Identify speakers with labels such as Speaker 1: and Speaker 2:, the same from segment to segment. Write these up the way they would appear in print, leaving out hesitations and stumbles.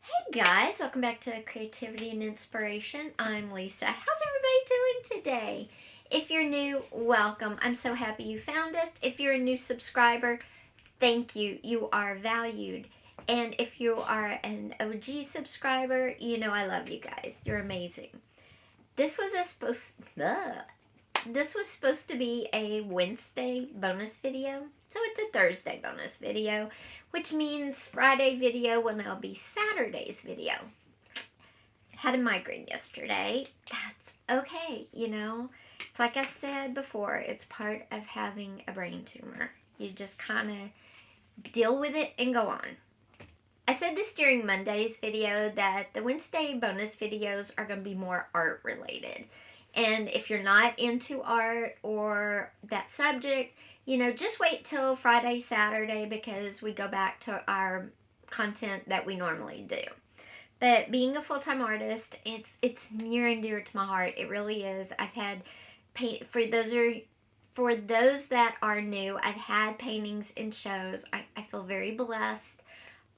Speaker 1: Hey guys, welcome back to Creativity and Inspiration. I'm Lisa. How's everybody doing today? If you're new, welcome. I'm so happy you found us. If you're a new subscriber, thank you. You are valued. And if you are an OG subscriber, you know I love you guys. You're amazing. This was supposed to be a Wednesday bonus video. So it's a Thursday bonus video, which means Friday video will now be Saturday's video. Had a migraine yesterday. That's okay, It's like I said before, it's part of having a brain tumor. You just kind of deal with it and go on. I said this during Monday's video that the Wednesday bonus videos are going to be more art related. And if you're not into art or that subject, just wait till Friday, Saturday, because we go back to our content that we normally do. But being a full-time artist, it's near and dear to my heart. It really is. I've had for those that are new, I've had paintings in shows. I feel very blessed.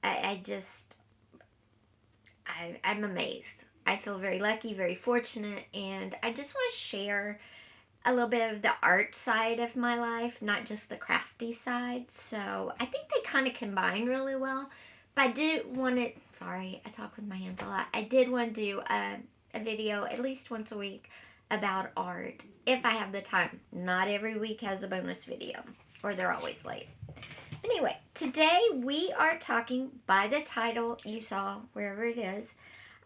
Speaker 1: I'm amazed. I feel very lucky, very fortunate, and I just want to share a little bit of the art side of my life, not just the crafty side. So I think they kind of combine really well. But I did want to, sorry, I talk with my hands a lot. I did want to do a video at least once a week about art, if I have the time. Not every week has a bonus video, or they're always late. Anyway, today we are talking, by the title you saw, wherever it is,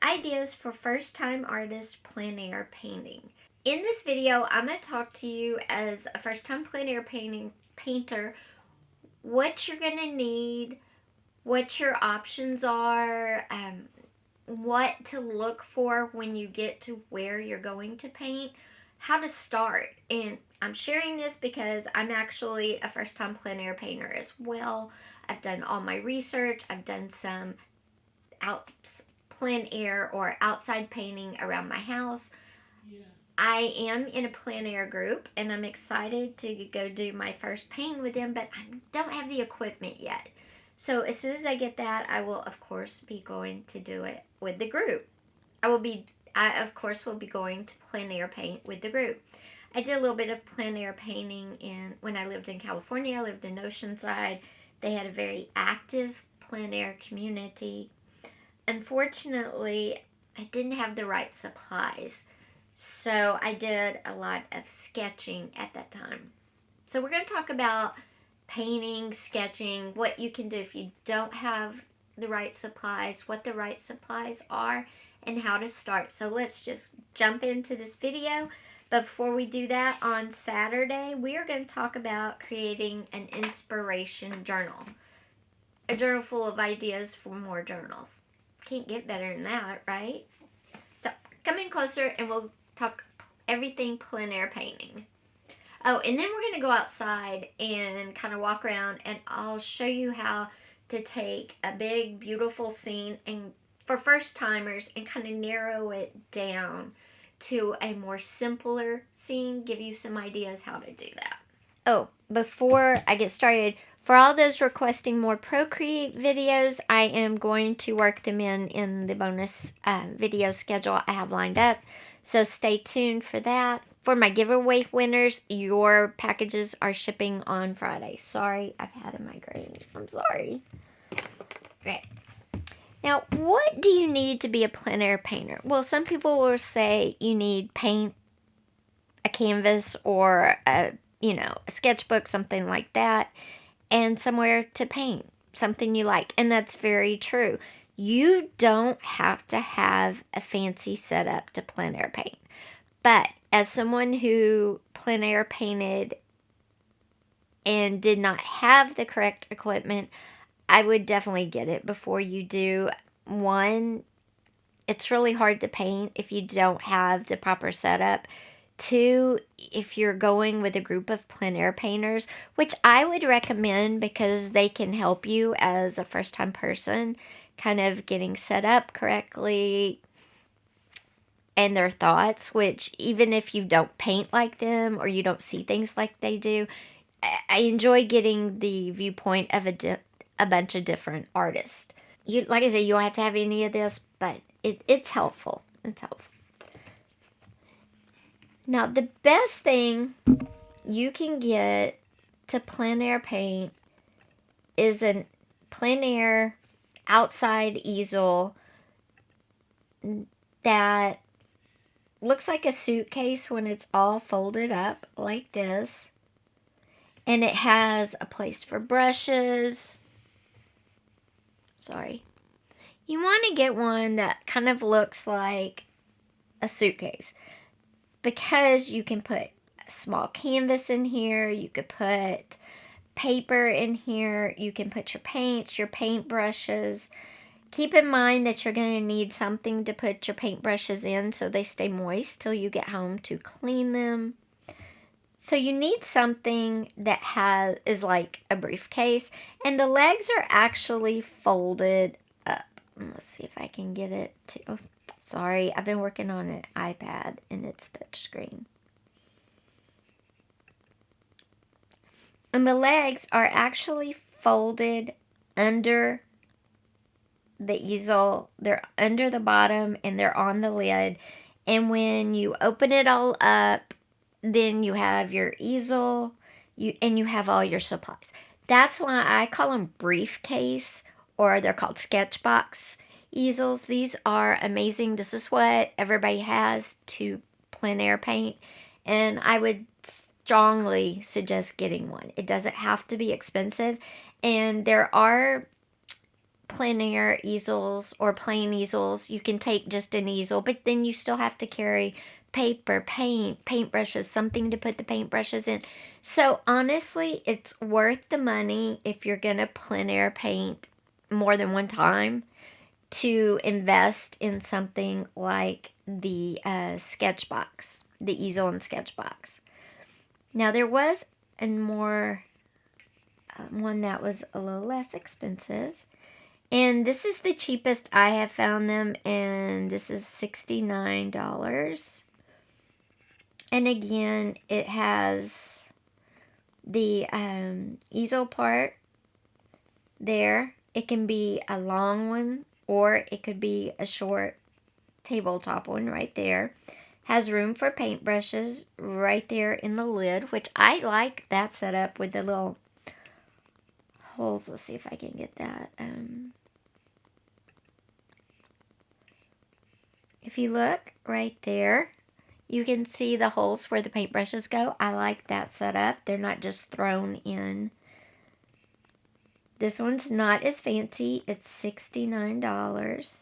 Speaker 1: ideas for first-time artist plein air painting. In this video, I'm going to talk to you as a first-time plein air painter, what you're going to need, what your options are, what to look for when you get to where you're going to paint, how to start. And I'm sharing this because I'm actually a first-time plein air painter as well. I've done all my research. I've done some plein air or outside painting around my house. Yeah. I am in a plein air group and I'm excited to go do my first painting with them, but I don't have the equipment yet. So as soon as I get that, I will of course be going to do it with the group. I of course will be going to plein air paint with the group. I did a little bit of plein air painting when I lived in California. I lived in Oceanside. They had a very active plein air community. Unfortunately, I didn't have the right supplies, so I did a lot of sketching at that time. So we're going to talk about painting, sketching, what you can do if you don't have the right supplies, what the right supplies are, and how to start. So let's just jump into this video. But before we do that, on Saturday, we are going to talk about creating an inspiration journal. A journal full of ideas for more journals. Can't get better than that, right? So come in closer and we'll talk everything plein air painting. Oh, and then we're going to go outside and kind of walk around, and I'll show you how to take a big, beautiful scene and for first timers and kind of narrow it down to a more simpler scene, give you some ideas how to do that. Oh, before I get started, for all those requesting more Procreate videos, I am going to work them in the bonus video schedule I have lined up. So stay tuned for that. For my giveaway winners, your packages are shipping on Friday. Sorry, I've had a migraine. I'm sorry. Okay. Now, what do you need to be a plein air painter? Well, some people will say you need paint, a canvas, or a sketchbook, something like that, and somewhere to paint, something you like. And that's very true. You don't have to have a fancy setup to plein air paint. But as someone who plein air painted and did not have the correct equipment, I would definitely get it before you do. One, it's really hard to paint if you don't have the proper setup. Two, if you're going with a group of plein air painters, which I would recommend because they can help you as a first-time person, kind of getting set up correctly, and their thoughts, which even if you don't paint like them or you don't see things like they do, I enjoy getting the viewpoint of a bunch of different artists. like I said, you don't have to have any of this, but it's helpful. It's helpful. Now, the best thing you can get to plein air paint is a plein air outside easel that looks like a suitcase when it's all folded up like this. And it has a place for brushes. Sorry. You want to get one that kind of looks like a suitcase, because you can put a small canvas in here, you could put paper in here, you can put your paints, your paint brushes. Keep in mind that you're going to need something to put your paint brushes in so they stay moist till you get home to clean them. So you need something that is like a briefcase, and the legs are actually folded up. Let's see if I can get it to... Oh, sorry, I've been working on an iPad and it's touchscreen. And the legs are actually folded under the easel. They're under the bottom and they're on the lid. And when you open it all up, then you have your easel, and you have all your supplies. That's why I call them briefcase, or they're called sketchbox easels. These are amazing. This is what everybody has to plein air paint, and I would strongly suggest getting one. It doesn't have to be expensive, and there are plein air easels or plain easels. You can take just an easel, but then you still have to carry paper, paint brushes, something to put the paint brushes in. So honestly, it's worth the money if you're gonna plein air paint more than one time to invest in something like the sketchbox, the easel and sketchbox. Now there was a more one that was a little less expensive, and this is the cheapest I have found them, and this is $69. And again, it has the easel part there. It can be a long one, or it could be a short tabletop one right there. Has room for paintbrushes right there in the lid, which I like that setup with the little holes. Let's see if I can get that. If you look right there, you can see the holes where the paintbrushes go. I like that setup. They're not just thrown in. This one's not as fancy. It's $69.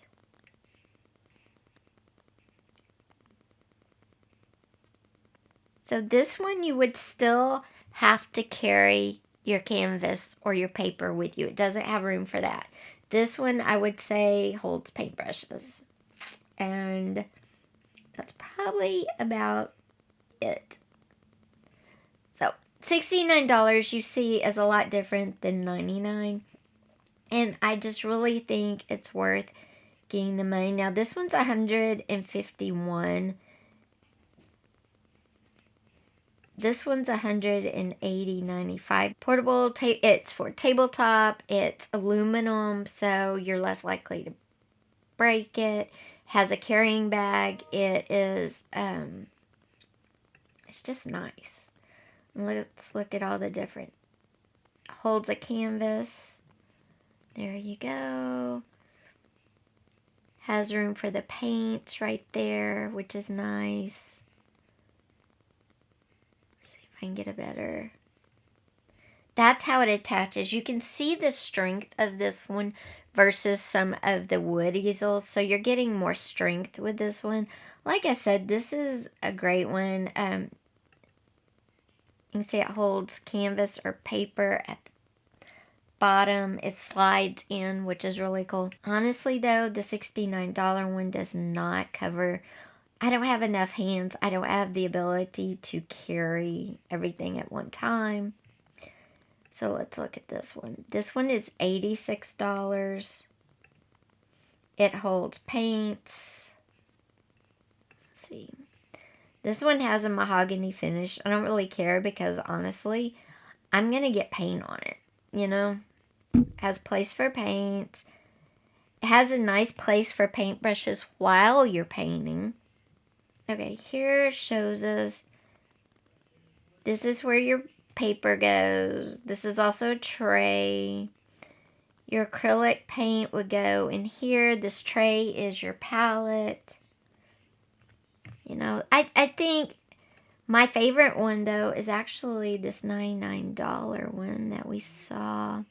Speaker 1: So this one you would still have to carry your canvas or your paper with you. It doesn't have room for that. This one I would say holds paintbrushes. And that's probably about it. So $69 you see is a lot different than $99. And I just really think it's worth getting the money. Now this one's $151. This one's $180.95. Portable, it's for tabletop. It's aluminum, so you're less likely to break it. Has a carrying bag. It is, it's just nice. Let's look at all the different. Holds a canvas. There you go. Has room for the paints right there, which is nice. Let's see if I can get a better. That's how it attaches. You can see the strength of this one versus some of the wood easels. So you're getting more strength with this one. Like I said, this is a great one. You can see it holds canvas or paper at the bottom. It slides in, which is really cool. Honestly though, the $69 one does not cover. I don't have enough hands. I don't have the ability to carry everything at one time. So let's look at this one. This one is $86. It holds paints. Let's see. This one has a mahogany finish. I don't really care because honestly, I'm going to get paint on it. You know? Has place for paints. It has a nice place for paintbrushes while you're painting. Okay, here it shows us, this is where your paper goes. This is also a tray. Your acrylic paint would go in here. This tray is your palette. You know, I think my favorite one, though, is actually this $99 one that we saw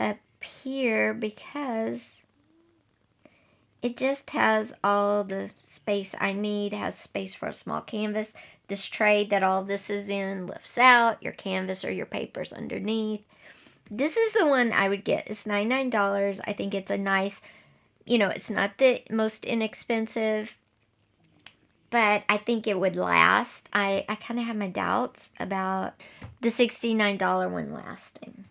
Speaker 1: up here, because it just has all the space I need. It has space for a small canvas. This tray that all this is in lifts out. Your canvas or your paper's underneath. This is the one I would get. It's $99. I think it's a nice, you know, it's not the most inexpensive, but I think it would last. I kind of have my doubts about the $69 one lasting.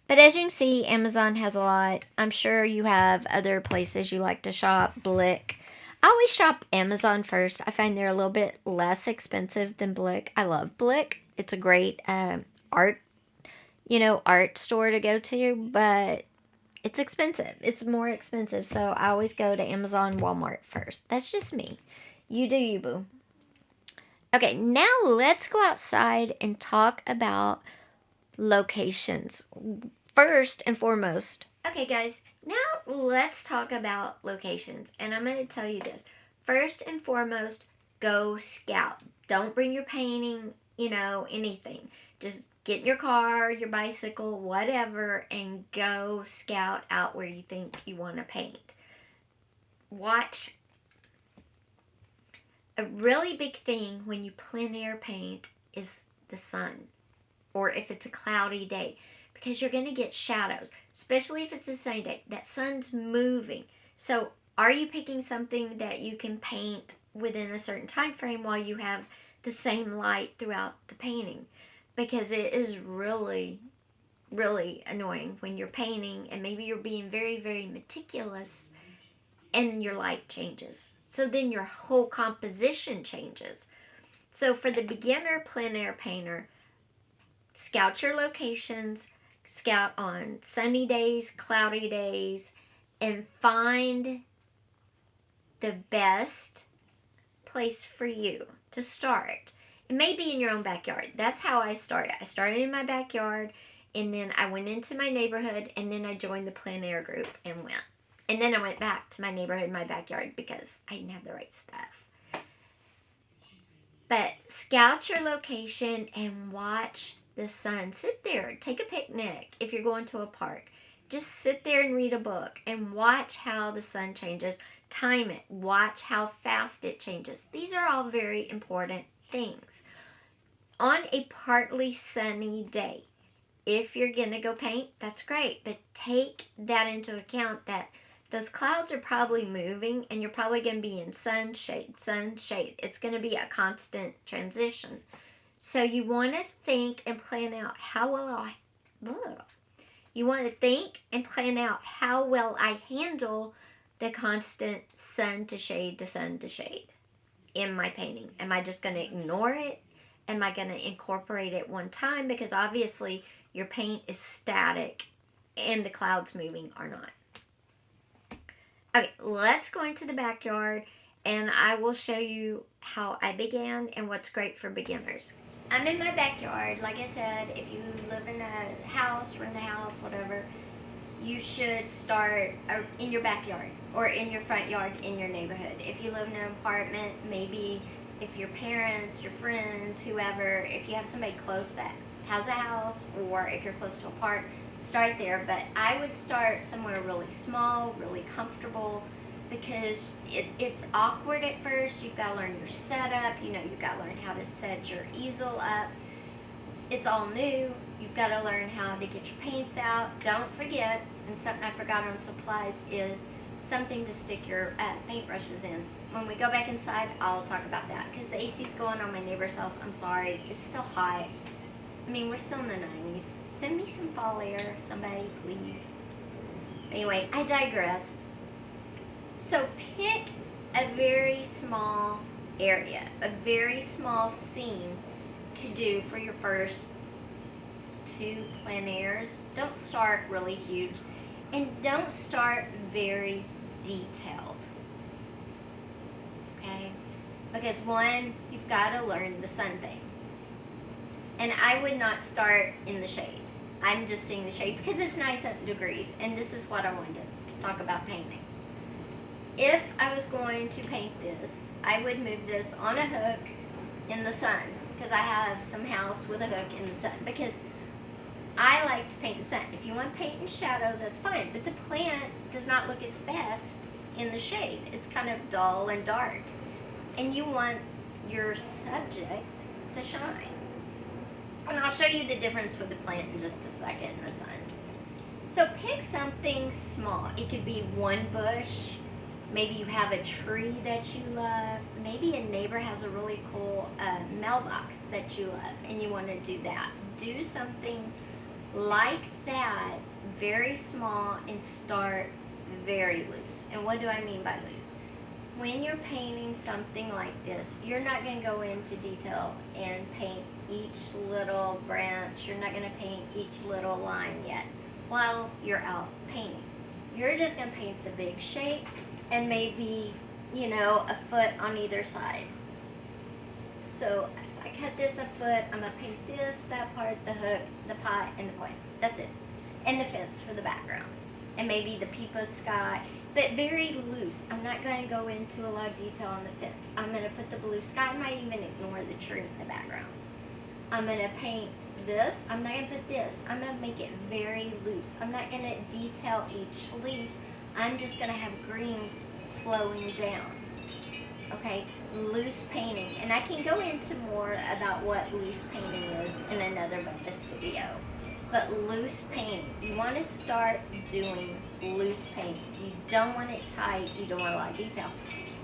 Speaker 1: But as you can see, Amazon has a lot. I'm sure you have other places you like to shop. Blick. I always shop Amazon first. I find they're a little bit less expensive than Blick. I love Blick. It's a great art store to go to, but it's expensive. It's more expensive, so I always go to Amazon, Walmart first. That's just me. You do you, boo. Okay, now let's go outside and talk about locations. First and foremost. Okay, guys, now let's talk about locations, and I'm going to tell you this. First and foremost, go scout. Don't bring your painting, anything. Just get in your car, your bicycle, whatever, and go scout out where you think you want to paint. Watch. A really big thing when you plein air paint is the sun, or if it's a cloudy day, because you're going to get shadows, especially if it's a sunny day. That sun's moving. So are you picking something that you can paint within a certain time frame while you have the same light throughout the painting? Because it is really, really annoying when you're painting and maybe you're being very, very meticulous and your light changes. So then your whole composition changes. So for the beginner plein air painter, scout your locations, scout on sunny days, cloudy days, and find the best place for you to start. It may be in your own backyard. That's how I started. I started in my backyard, and then I went into my neighborhood, and then I joined the plein air group and went. And then I went back to my neighborhood, my backyard, because I didn't have the right stuff. But scout your location and watch the sun. Sit there. Take a picnic if you're going to a park. Just sit there and read a book and watch how the sun changes. Time it. Watch how fast it changes. These are all very important things. On a partly sunny day, if you're going to go paint, that's great. But take that into account, that those clouds are probably moving and you're probably going to be in sunshade. It's going to be a constant transition. So you want to think and plan out how well I handle the constant sun to shade to sun to shade in my painting. Am I just going to ignore it? Am I going to incorporate it one time? Because obviously your paint is static and the clouds moving are not. Okay, let's go into the backyard and I will show you how I began and what's great for beginners. I'm in my backyard. Like I said, if you live in a house, rent a house, whatever, you should start in your backyard or in your front yard in your neighborhood. If you live in an apartment, maybe if your parents, your friends, whoever, if you have somebody close that has a house, or if you're close to a park, start there. But I would start somewhere really small, really comfortable, because it's awkward at first. You've got to learn your setup. You've got to learn how to set your easel up. It's all new. You've got to learn how to get your paints out. Don't forget, and something I forgot on supplies, is something to stick your paintbrushes in. When we go back inside, I'll talk about that, because the AC's going on my neighbor's house. I'm sorry. It's still hot. We're still in the 90s. Send me some fall air, somebody, please. Anyway, I digress. So pick a very small area, a very small scene to do for your first 2 plein airs. Don't start really huge. And don't start very detailed, okay? Because one, you've got to learn the sun thing. And I would not start in the shade. I'm just seeing the shade because it's 9 degrees, and this is what I wanted to talk about painting. If I was going to paint this, I would move this on a hook in the sun, because I have some house with a hook in the sun, because I like to paint the sun. If you want to paint in shadow, that's fine, but the plant does not look its best in the shade. It's kind of dull and dark, and you want your subject to shine. And I'll show you the difference with the plant in just a second in the sun. So pick something small. It could be one bush. Maybe you have a tree that you love. Maybe a neighbor has a really cool mailbox that you love and you want to do that. Do something like that, very small, and start very loose. And what do I mean by loose? When you're painting something like this, you're not going to go into detail and paint each little branch. You're not going to paint each little line yet while you're out painting. You're just going to paint the big shape and maybe, a foot on either side. So if I cut this a foot, I'm going to paint this, that part, the hook, the pot, and the plant. That's it. And the fence for the background. And maybe the peepa sky, but very loose. I'm not going to go into a lot of detail on the fence. I'm going to put the blue sky. I might even ignore the tree in the background. I'm going to paint this. I'm not going to put this. I'm going to make it very loose. I'm not going to detail each leaf. I'm just going to have green flowing down. Okay, loose painting. And I can go into more about what loose painting is in another bonus video. But loose painting, you want to start doing loose painting. You don't want it tight. You don't want a lot of detail.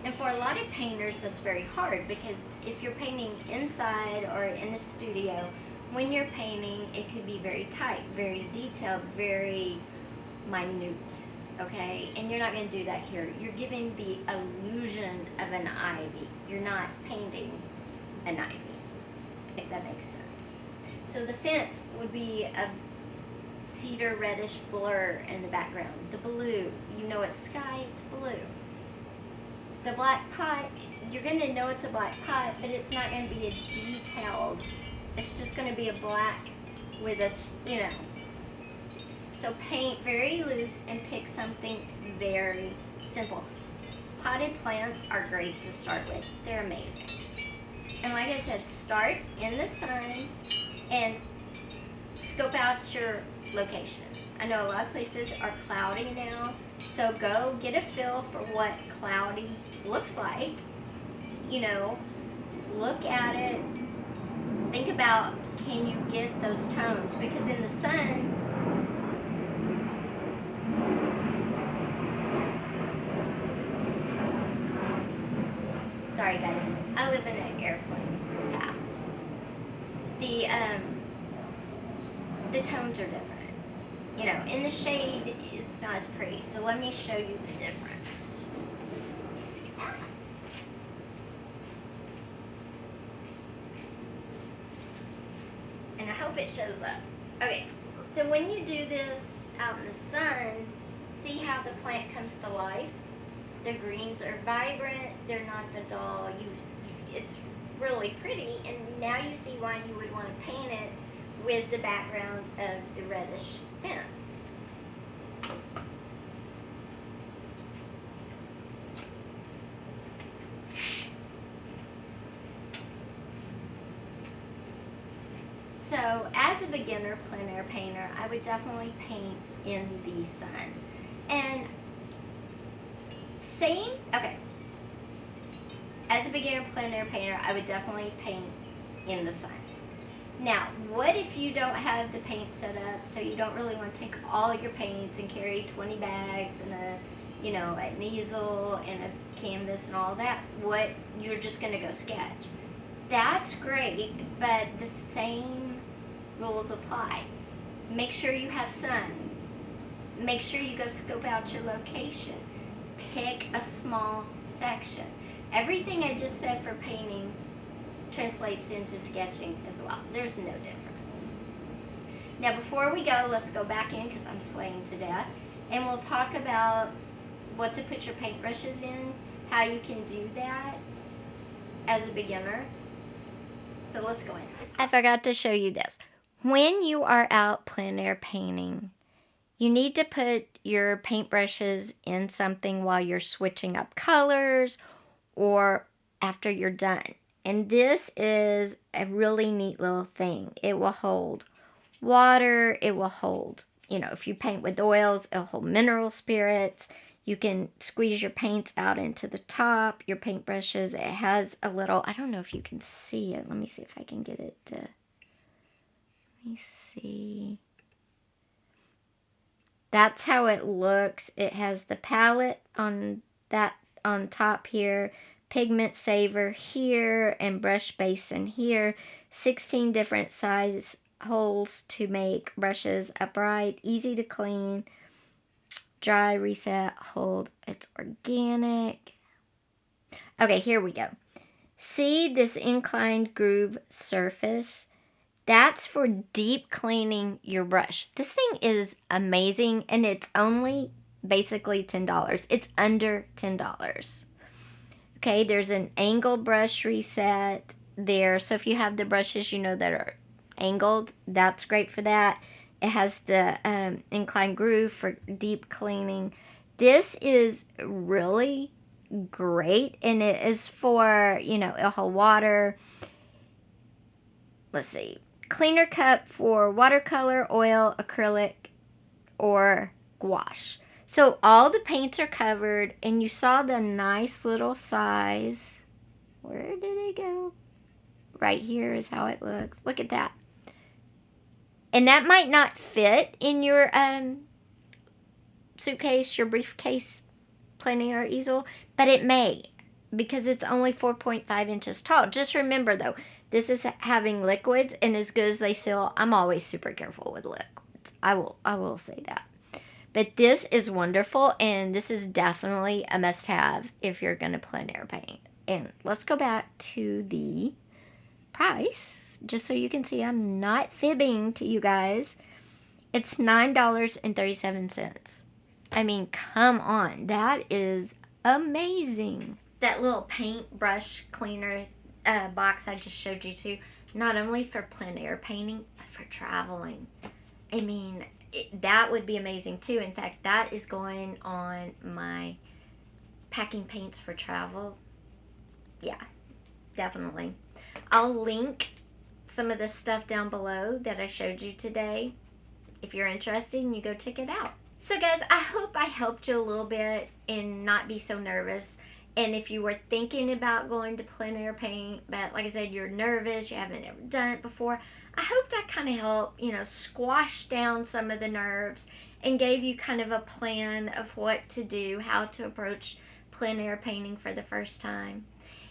Speaker 1: And for a lot of painters, that's very hard, because if you're painting inside or in a studio, when you're painting, it could be very tight, very detailed, very minute, okay? And you're not going to do that here. You're giving the illusion of an ivy. You're not painting an ivy, if that makes sense. So the fence would be a cedar reddish blur in the background. The blue, it's sky, it's blue. The black pot, you're going to know it's a black pot, but it's not going to be a detailed, it's just going to be a black with a, So paint very loose and pick something very simple. Potted plants are great to start with. They're amazing. And like I said, start in the sun and scope out your location. I know a lot of places are cloudy now, so go get a feel for what cloudy looks like. Look at it. Think about, can you get those tones? Because in the sun, sorry guys, I live in an airplane path. The tones are different. In the shade, it's not as pretty. So let me show you the difference. And I hope it shows up. Okay, so when you do this out in the sun, see how the plant comes to life? The greens are vibrant, they're not the dull. It's really pretty, and now you see why you would want to paint it with the background of the reddish fence. So as a beginner plein air painter, I would definitely paint in the sun. And as a beginner plein air painter, I would definitely paint in the sun. Now, what if you don't have the paint set up, so you don't really want to take all your paints and carry 20 bags and an easel and a canvas and all that? What, you're just going to go sketch. That's great, but the same rules apply. Make sure you have sun. Make sure you go scope out your location. Pick a small section. Everything I just said for painting translates into sketching as well. There's no difference. Now before we go, let's go back in because I'm swaying to death. And we'll talk about what to put your paintbrushes in, how you can do that as a beginner. So let's go in. I forgot to show you this. When you are out plein air painting, you need to put your paintbrushes in something while you're switching up colors or after you're done. And this is a really neat little thing. It will hold water. It will hold, if you paint with oils, it'll hold mineral spirits. You can squeeze your paints out into the top, your paintbrushes. It has a little, I don't know if you can see it. Let me see if I can get it to, let me see. That's how it looks. It has the palette on top here, pigment saver here, and brush basin here. 16 different size holes to make brushes upright, easy to clean, dry, reset, hold. It's organic. Okay, here we go. See this inclined groove surface? That's for deep cleaning your brush. This thing is amazing, and it's only basically $10. It's under $10. Okay, there's an angle brush reset there. So if you have the brushes that are angled, that's great for that. It has the inclined groove for deep cleaning. This is really great, and it is for, it'll hold water. Let's see. Cleaner cup for watercolor, oil, acrylic, or gouache. So all the paints are covered, and you saw the nice little size. Where did it go? Right here is how it looks. Look at that. And that might not fit in your suitcase, your briefcase, plein air easel, but it may, because it's only 4.5 inches tall. Just remember, though, this is having liquids, and as good as they seal, I'm always super careful with liquids. I will say that. But this is wonderful, and this is definitely a must-have if you're going to plein air paint. And let's go back to the price, just so you can see I'm not fibbing to you guys. It's $9.37. I mean, come on. That is amazing. That little paintbrush cleaner box I just showed you to, not only for plein air painting, but for traveling. I mean, that would be amazing too. In fact, that is going on my packing paints for travel. Yeah, definitely. I'll link some of this stuff down below that I showed you today. If you're interested, and you go check it out. So guys, I hope I helped you a little bit and not be so nervous. And if you were thinking about going to plein air paint, but like I said, you're nervous, you haven't ever done it before, I hope that kind of helped, squash down some of the nerves and gave you kind of a plan of what to do, how to approach plein air painting for the first time.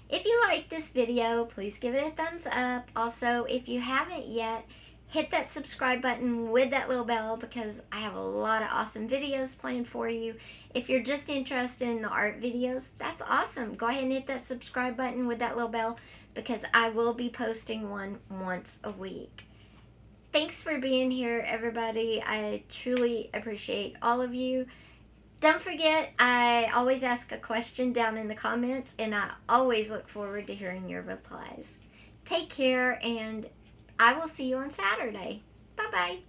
Speaker 1: If you like this video, please give it a thumbs up. Also, if you haven't yet, hit that subscribe button with that little bell, because I have a lot of awesome videos planned for you. If you're just interested in the art videos, that's awesome. Go ahead and hit that subscribe button with that little bell, because I will be posting one once a week. Thanks for being here, everybody. I truly appreciate all of you. Don't forget, I always ask a question down in the comments, and I always look forward to hearing your replies. Take care, and I will see you on Saturday. Bye-bye.